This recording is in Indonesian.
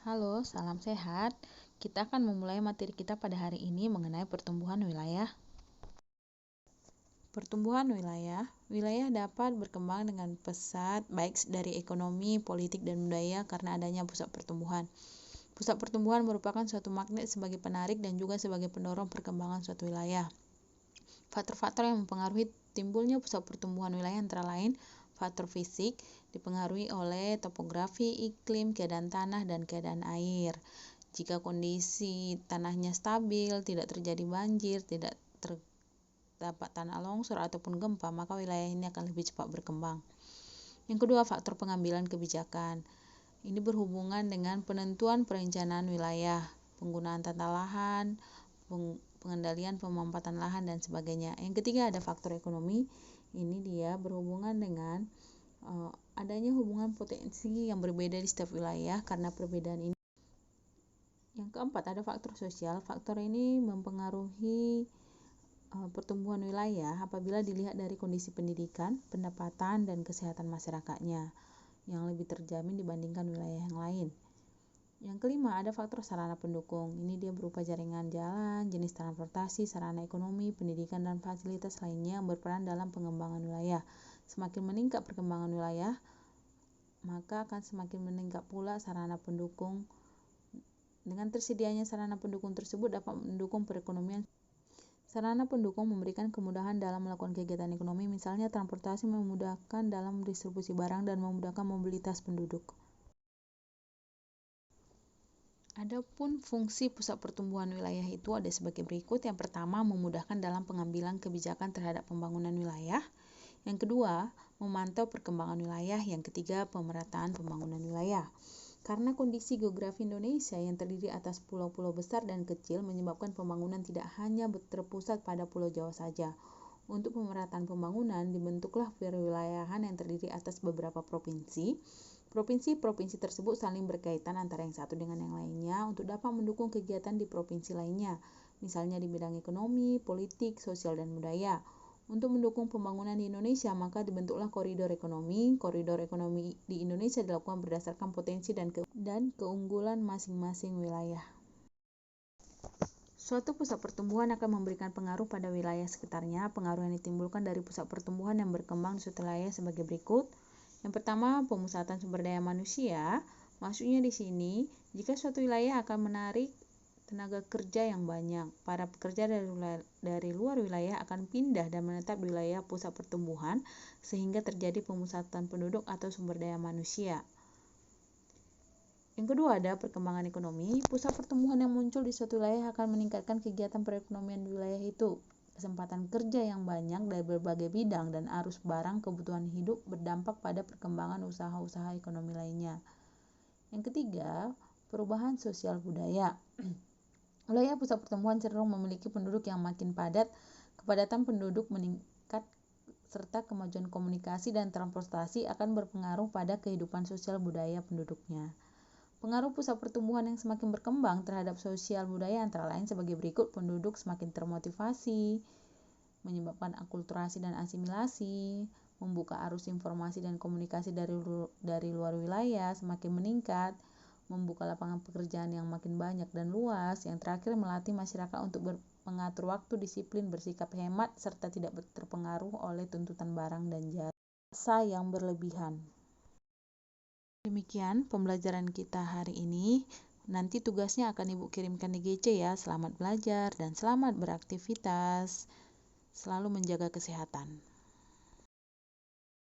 Halo, salam sehat. Kita akan memulai materi kita pada hari ini mengenai pertumbuhan wilayah. Pertumbuhan wilayah dapat berkembang dengan pesat baik dari ekonomi, politik, dan budaya karena adanya pusat pertumbuhan. Pusat pertumbuhan merupakan suatu magnet sebagai penarik dan juga sebagai pendorong perkembangan suatu wilayah. Faktor-faktor yang mempengaruhi timbulnya pusat pertumbuhan wilayah antara lain faktor fisik, dipengaruhi oleh topografi, iklim, keadaan tanah, dan keadaan air. Jika kondisi tanahnya stabil, tidak terjadi banjir, tidak terdapat tanah longsor ataupun gempa, maka wilayah ini akan lebih cepat berkembang. Yang kedua, faktor pengambilan kebijakan. Ini berhubungan dengan penentuan perencanaan wilayah, penggunaan tata lahan, pengendalian pemampatan lahan, dan sebagainya. Yang ketiga, ada faktor ekonomi. Ini dia berhubungan dengan adanya hubungan potensi yang berbeda di setiap wilayah karena perbedaan ini. Yang keempat, ada faktor sosial. Faktor ini mempengaruhi pertumbuhan wilayah apabila dilihat dari kondisi pendidikan, pendapatan, dan kesehatan masyarakatnya yang lebih terjamin dibandingkan wilayah yang lain. Yang kelima, ada faktor sarana pendukung. Ini dia berupa jaringan jalan, jenis transportasi, sarana ekonomi, pendidikan, dan fasilitas lainnya yang berperan dalam pengembangan wilayah. Semakin meningkat perkembangan wilayah, maka akan semakin meningkat pula sarana pendukung. Dengan tersedianya sarana pendukung tersebut dapat mendukung perekonomian. Sarana pendukung memberikan kemudahan dalam melakukan kegiatan ekonomi, misalnya transportasi memudahkan dalam distribusi barang dan memudahkan mobilitas penduduk. Adapun fungsi pusat pertumbuhan wilayah itu ada sebagai berikut. Yang pertama, memudahkan dalam pengambilan kebijakan terhadap pembangunan wilayah. Yang kedua, memantau perkembangan wilayah. Yang ketiga, pemerataan pembangunan wilayah. Karena kondisi geografi Indonesia yang terdiri atas pulau-pulau besar dan kecil menyebabkan pembangunan tidak hanya terpusat pada Pulau Jawa saja. Untuk pemerataan pembangunan dibentuklah perwilayahan yang terdiri atas beberapa provinsi. Provinsi-provinsi tersebut saling berkaitan antara yang satu dengan yang lainnya untuk dapat mendukung kegiatan di provinsi lainnya, misalnya di bidang ekonomi, politik, sosial, dan budaya. Untuk mendukung pembangunan di Indonesia, maka dibentuklah koridor ekonomi. Koridor ekonomi di Indonesia dilakukan berdasarkan potensi dan keunggulan masing-masing wilayah. Suatu pusat pertumbuhan akan memberikan pengaruh pada wilayah sekitarnya. Pengaruh yang ditimbulkan dari pusat pertumbuhan yang berkembang di suatu wilayah sebagai berikut. Yang pertama, pemusatan sumber daya manusia. Maksudnya di sini, jika suatu wilayah akan menarik tenaga kerja yang banyak, para pekerja dari luar wilayah akan pindah dan menetap di wilayah pusat pertumbuhan sehingga terjadi pemusatan penduduk atau sumber daya manusia. Yang kedua, ada perkembangan ekonomi. Pusat pertumbuhan yang muncul di suatu wilayah akan meningkatkan kegiatan perekonomian di wilayah itu. Kesempatan kerja yang banyak dari berbagai bidang dan arus barang kebutuhan hidup berdampak pada perkembangan usaha-usaha ekonomi lainnya. Yang ketiga, perubahan sosial budaya. Wilayah pusat pertumbuhan cenderung memiliki penduduk yang makin padat. Kepadatan penduduk meningkat serta kemajuan komunikasi dan transportasi akan berpengaruh pada kehidupan sosial budaya penduduknya. Pengaruh pusat pertumbuhan yang semakin berkembang terhadap sosial budaya antara lain sebagai berikut. Penduduk semakin termotivasi, menyebabkan akulturasi dan asimilasi, membuka arus informasi dan komunikasi dari luar wilayah semakin meningkat, membuka lapangan pekerjaan yang makin banyak dan luas. Yang terakhir, melatih masyarakat untuk mengatur waktu, disiplin, bersikap hemat, serta tidak terpengaruh oleh tuntutan barang dan jasa yang berlebihan. Demikian pembelajaran kita hari ini. Nanti tugasnya akan Ibu kirimkan di GC ya. Selamat belajar dan selamat beraktivitas. Selalu menjaga kesehatan.